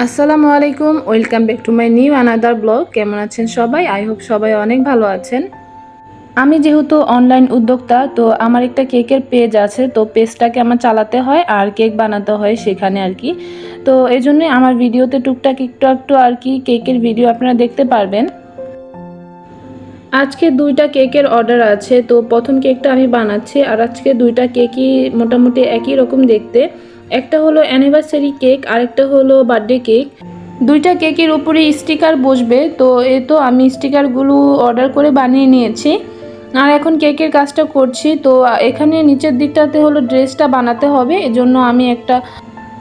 আসসালামু আলাইকুম, welcome back to my new another blog. কেমন আছেন সবাই? আই হোপ সবাই অনেক ভালো আছেন। আমি যেহেতু অনলাইন উদ্যোক্তা, তো আমার একটা কেকের পেজ আছে। তো পেজটাকে আমার চালাতে হয় আর কেক বানাতে হয় সেখানে আর কি। তো এই জন্যই আমার ভিডিওতে টুকটাক একটু একটু আর কি কেকের ভিডিও আপনারা দেখতে পারবেন। আজকে 2টা কেকের অর্ডার আছে। তো প্রথম কেকটা আমি বানাচ্ছি, আর আজকে 2টা কেকই মোটামুটি একই রকম দেখতে। একটা হলো অ্যানিভার্সারি কেক, আরেকটা হলো বার্থডে কেক। 2টা কেকের উপরে স্টিকার বসবে, তো তো আমি স্টিকারগুলো অর্ডার করে বানিয়ে নিয়েছি। আর এখন কেকের কাজটা করছি। তো এখানে নিচের দিকটাতে হলো ড্রেসটা বানাতে হবে, এজন্য আমি একটা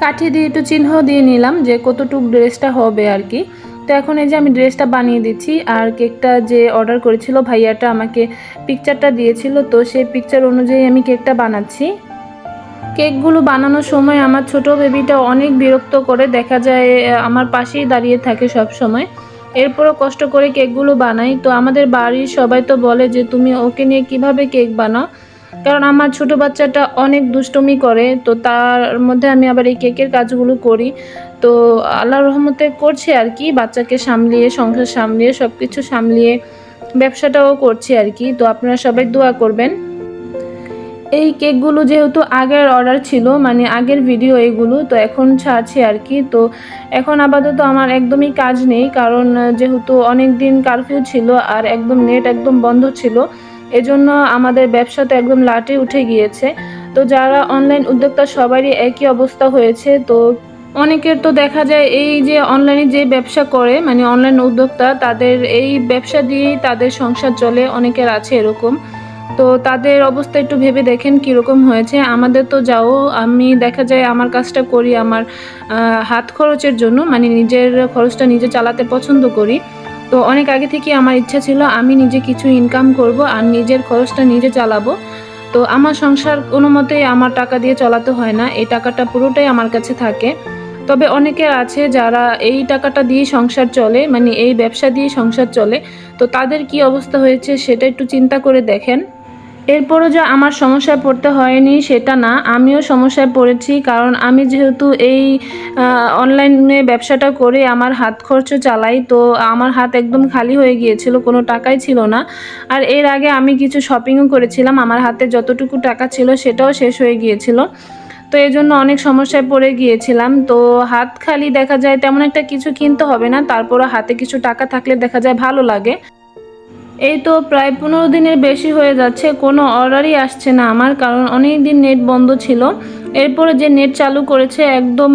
কাঠি দিয়ে একটু চিহ্ন দিয়ে নিলাম যে কতটুকু ড্রেসটা হবে আর কি। তো এখন এই যে আমি ড্রেসটা বানিয়ে দিচ্ছি, আর কেকটা যে অর্ডার করেছিল ভাইয়াটা আমাকে পিকচারটা দিয়েছিল, তো সেই পিকচার অনুযায়ী আমি কেকটা বানাচ্ছি। কেকগুলো বানানোর সময় আমার ছোট বেবিটা অনেক বিরক্ত করে, দেখা যায় আমার পাশেই দাঁড়িয়ে থাকে সব সময়। এরপরও কষ্ট করে কেকগুলো বানাই। তো আমাদের বাড়ির সবাই তো বলে যে তুমি ওকে নিয়ে কিভাবে কেক বানাও, কারণ আমার ছোট বাচ্চাটা অনেক দুষ্টুমি করে। তো তার মধ্যে আমি আবার এই কেকের কাজগুলো করি। তো আল্লাহর রহমতে করছি আর কি, বাচ্চাকে সামলিয়ে, সংসার সামলিয়ে, সব কিছু সামলিয়ে ব্যবসাটাও করছি আর কি। তো আপনারা সবাই দোয়া করবেন। এই কেকগুলো যেহেতু আগের অর্ডার ছিল, মানে আগের ভিডিও এগুলো, তো এখন ছাড়ছি আর কি। তো এখন আপাতত আমার একদমই কাজ নেই, কারণ যেহেতু অনেক দিন কারফিউ ছিল আর একদম নেট একদম বন্ধ ছিল, এজন্য আমাদের ব্যবসা তো একদম লাটে উঠে গিয়েছে। তো যারা অনলাইন উদ্যোক্তা সবারই একই অবস্থা হয়েছে। তো অনেকের তো দেখা যায় এই যে অনলাইনে যে ব্যবসা করে, মানে অনলাইন উদ্যোক্তা, তাদের এই ব্যবসা দিয়েই তাদের সংসার চলে, অনেকের আছে এরকম। তো তাদের অবস্থা একটু ভেবে দেখেন কীরকম হয়েছে। আমাদের তো যাও, আমি দেখা যায় আমার কাজটা করি আমার হাত খরচের জন্য, মানে নিজের খরচটা নিজে চালাতে পছন্দ করি। তো অনেক আগে থেকে আমার ইচ্ছা ছিল আমি নিজে কিছু ইনকাম করব আর নিজের খরচটা নিজে চালাবো। তো আমার সংসার কোনো মতেই আমার টাকা দিয়ে চালাতে হয় না, এই টাকাটা পুরোটাই আমার কাছে থাকে। তবে অনেকের আছে যারা এই টাকাটা দিয়ে সংসার চলে, মানে এই ব্যবসা দিয়ে সংসার চলে। তো তাদের কি অবস্থা হয়েছে সেটা একটু চিন্তা করে দেখেন। এরপরও যে আমার সমস্যায় পড়তে হয়নি সেটা না, আমিও সমস্যায় পড়েছি, কারণ আমি যেহেতু এই অনলাইনে ব্যবসাটা করে আমার হাত খরচ চালাই। তো আমার হাত একদম খালি হয়ে গিয়েছিল, কোনো টাকাই ছিল না। আর এর আগে আমি কিছু শপিংও করেছিলাম, আমার হাতে যতটুকু টাকা ছিল সেটাও শেষ হয়ে গিয়েছিল। তো এই জন্য অনেক সমস্যায় পড়ে গিয়েছিলাম। তো হাত খালি দেখা যায় তেমন একটা কিছু কিনতে হবে না, তারপরও হাতে কিছু টাকা থাকলে দেখা যায় ভালো লাগে। এই তো প্রায় 15 দিনের বেশি হয়ে যাচ্ছে, কোনো অর্ডারই আসছে না আমার, কারণ অনেক দিন নেট বন্ধ ছিল। এরপরে যে নেট চালু করেছে একদম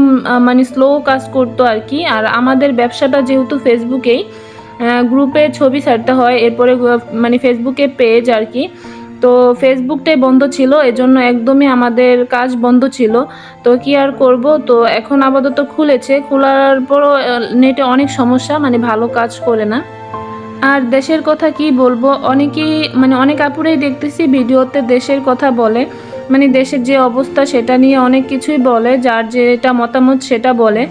মানে স্লো কাজ করতো আর কি। আর আমাদের ব্যবসাটা যেহেতু ফেসবুকেই, গ্রুপে ছবি ছাড়তে হয়, এরপরে মানে ফেসবুকে পেজ আর কি। তো ফেসবুকটাই বন্ধ ছিল, এজন্য একদমই আমাদের কাজ বন্ধ ছিল। তো কি আর করব, তো এখন আপাতত খুলেছে, খোলার পরও নেটে অনেক সমস্যা, মানে ভালো কাজ করে না। আর দেশের কথা কি বলবো, অনেকেই মানে অনেক আপুরেই দেখতেছি ভিডিওতে দেশের কথা বলে, মানে দেশের যে অবস্থা সেটা নিয়ে অনেক কিছুই বলে, যার যেটা মতামত সেটা বলে।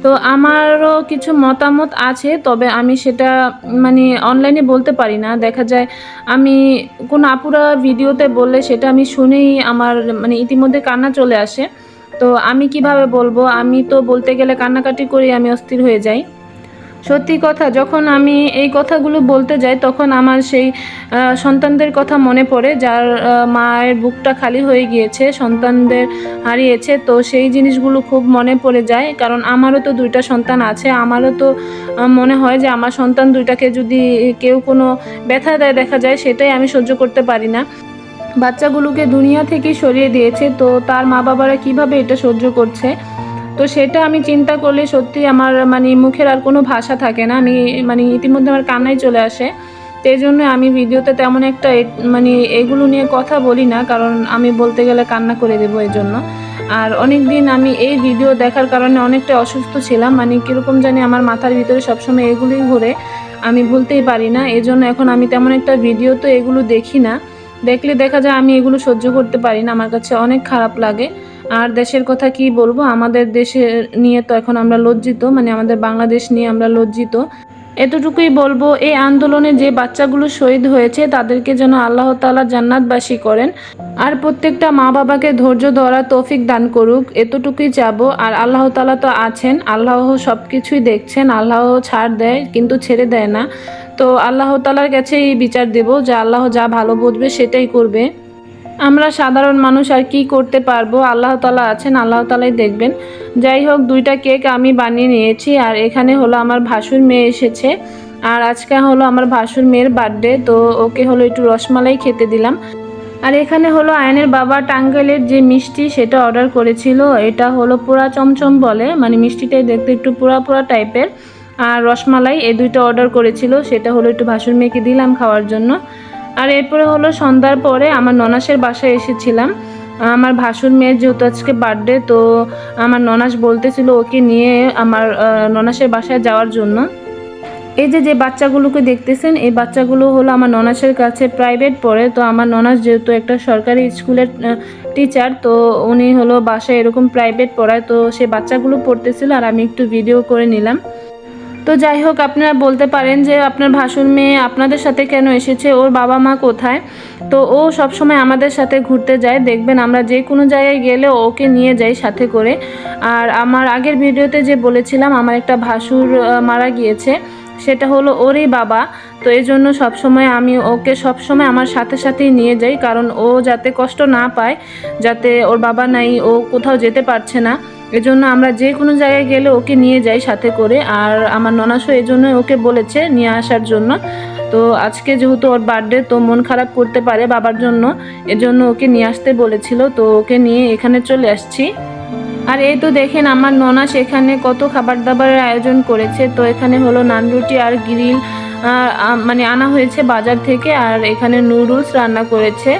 তো আমারও কিছু মতামত আছে, তবে আমি সেটা মানে অনলাইনে বলতে পারি না। দেখা যায় আমি কোনো আপুরা ভিডিওতে বললে সেটা আমি শুনেই আমার মানে ইতিমধ্যে কান্না চলে আসে। তো আমি কিভাবে বলবো, আমি তো বলতে গেলে কান্নাকাটি করি, আমি অস্থির হয়ে যাই। সত্যি কথা, যখন আমি এই কথাগুলো বলতে যাই তখন আমার সেই সন্তানদের কথা মনে পড়ে, যার মায়ের বুকটা খালি হয়ে গিয়েছে, সন্তানদের হারিয়েছে। তো সেই জিনিসগুলো খুব মনে পড়ে যায়, কারণ আমারও তো 2টা সন্তান আছে। আমারও তো মনে হয় যে আমার সন্তান 2টাকে যদি কেউ কোনো ব্যথা দেয় দেখা যায়, সেটাই আমি সহ্য করতে পারি না। বাচ্চাগুলোকে দুনিয়া থেকে সরিয়ে দিয়েছে, তো তার মা বাবারা কিভাবে এটা সহ্য করছে। তো সেটা আমি চিন্তা করলে সত্যি আমার মানে মুখের আর কোনো ভাষা থাকে না, আমি মানে ইতিমধ্যে আমার কান্নাই চলে আসে। তো এই জন্য আমি ভিডিওতে তেমন একটা মানে এগুলো নিয়ে কথা বলি না, কারণ আমি বলতে গেলে কান্না করে দেবো এই জন্য। আর অনেক দিন আমি এই ভিডিও দেখার কারণে অনেকটা অসুস্থ ছিলাম, মানে কীরকম জানি আমার মাথার ভিতরে সবসময় এগুলোই ঘুরে, আমি ভুলতেই পারি না। এই জন্য এখন আমি তেমন একটা ভিডিও তো এগুলো দেখি না, দেখলে দেখা যায় আমি এগুলো সহ্য করতে পারি না, আমার কাছে অনেক খারাপ লাগে। আর দেশের কথা কি বলবো, আমাদের দেশে নিয়ে তো এখন আমরা লজ্জিত, মানে আমাদের বাংলাদেশ নিয়ে আমরা লজ্জিত। এতটুকুই বলবো, এই আন্দোলনে যে বাচ্চাগুলো শহীদ হয়েছে তাদেরকে যেন আল্লাহ তাআলা জান্নাতবাসী করেন আর প্রত্যেকটা মা বাবাকে ধৈর্য ধরার তৌফিক দান করুক, এতটুকুই চাবো। আর আল্লাহ তাআলা তো আছেন, আল্লাহ সব কিছুই দেখছেন, আল্লাহ ছাড় দেয় কিন্তু ছেড়ে দেয় না। তো আল্লাহ তাআলার কাছে এই বিচার দেব যে আল্লাহ যা ভালো বুঝবে সেটাই করবে। আমরা সাধারণ মানুষ আর কি করতে পারবো, আল্লাহ তাআলা আছেন, আল্লাহ তাআলাই দেখবেন। যাই হোক, 2টা কেক আমি বানিয়ে নিয়েছি। আর এখানে হলো আমার ভাসুর মেয়ে এসেছে, আর আজকে হলো আমার ভাসুর মেয়ের বার্থডে, তো ওকে হলো একটু রসমালাই খেতে দিলাম। আর এখানে হলো আয়নের বাবা টাঙ্গাইলের যে মিষ্টি সেটা অর্ডার করেছিল, এটা হলো পুরা চমচম বলে, মানে মিষ্টিটাই দেখতে একটু পুরা পুরা টাইপের। আর রসমালাই, এই 2টা অর্ডার করেছিল, সেটা হলো একটু ভাসুর মেয়েকে দিলাম খাওয়ার জন্য। আর এরপরে হলো সন্ধ্যার পরে আমার ননাসের বাসায় এসেছিলাম। আমার ভাসুর মেয়ের যেহেতু আজকে বার্থডে, তো আমার ননাস বলতেছিল ওকে নিয়ে আমার ননাসের বাসায় যাওয়ার জন্য। এই যে বাচ্চাগুলোকে দেখতেছেন, এই বাচ্চাগুলো হলো আমার ননাসের কাছে প্রাইভেট পড়ে। তো আমার ননাস যেহেতু একটা সরকারি স্কুলের টিচার, তো উনি হলো বাসায় এরকম প্রাইভেট পড়ায়, তো সে বাচ্চাগুলো পড়তেছিল আর আমি একটু ভিডিও করে নিলাম। তো যাই হোক, আপনারা বলতে পারেন যে আপনার ভাসুর মেয়ে আপনাদের সাথে কেন এসেছে, ওর বাবা মা কোথায়? তো ও সবসময় আমাদের সাথে ঘুরতে যায়, দেখবেন আমরা যে কোনো জায়গায় গেলে ওকে নিয়ে যাই সাথে করে। আর আমার আগের ভিডিওতে যে বলেছিলাম আমার একটা ভাসুর মারা গিয়েছে, সেটা হলো ওরই বাবা। তো এই জন্য সবসময় আমি ওকে সবসময় আমার সাথে সাথেই নিয়ে যাই, কারণ ও যাতে কষ্ট না পায়, যাতে ওর বাবা নাই, ও কোথাও যেতে পারছে না, এজন্য আমরা যে কোনো জায়গায় গেলে ওকে নিয়ে যাই সাথে করে। আর আমার ননাসও এই জন্য ওকে বলেছে নিয়ে আসার জন্য। তো আজকে যেহেতু ওর বার্থডে, তো মন খারাপ করতে পারে বাবার জন্য, এজন্য ওকে নিয়ে আসতে বলেছিল, তো ওকে নিয়ে এখানে চলে আসছি। আর এই তো দেখেন আমার ননাস এখানে কত খাবার দাবারের আয়োজন করেছে। তো এখানে হলো নান রুটি আর গ্রিল মানে আনা হয়েছে বাজার থেকে, আর এখানে নুডলস রান্না করেছে।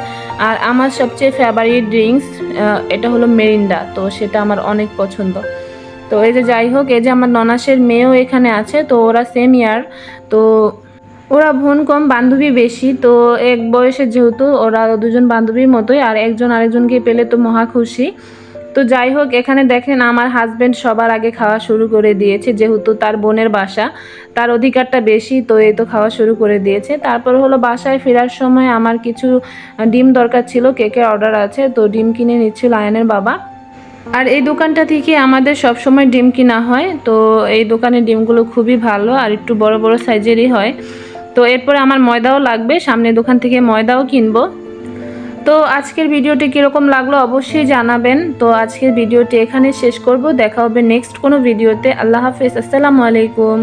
আর আমার সবচেয়ে ফেভারিট ড্রিঙ্কস এটা হলো মেরিন্ডা, তো সেটা আমার অনেক পছন্দ। তো এই যে যাই হোক, এই যে আমার ননাসের মেয়েও এখানে আছে, তো ওরা সেম ইয়ার, তো ওরা বোন কম বান্ধবী বেশি, তো এক বয়সে যেহেতু ওরা 2জন বান্ধবীর মতোই, আর একজন আরেকজনকে পেলে তো মহা খুশি। তো যাই হোক, এখানে দেখেন আমার হাজব্যান্ড সবার আগে খাওয়া শুরু করে দিয়েছে, যেহেতু তার বোনের বাসা, তার অধিকারটা বেশি, তো এই তো খাওয়া শুরু করে দিয়েছে। তারপর হলো বাসায় ফেরার সময় আমার কিছু ডিম দরকার ছিল, কেকের অর্ডার আছে, তো ডিম কিনে নিচ্ছিল আয়নের বাবা। আর এই দোকানটা থেকে আমাদের সব সময় ডিম কিনা হয়, তো এই দোকানের ডিমগুলো খুবই ভালো আর একটু বড় বড় সাইজেরই হয়। তো এরপরে আমার ময়দাও লাগবে, সামনে দোকান থেকে ময়দাও কিনবো। তো আজকের ভিডিওটি কীরকম লাগলো অবশ্যই জানাবেন। তো আজকের ভিডিওটি এখানে শেষ করব, দেখা হবে নেক্সট কোনো ভিডিওতে। আল্লাহ হাফেজ, আসসালামু আলাইকুম।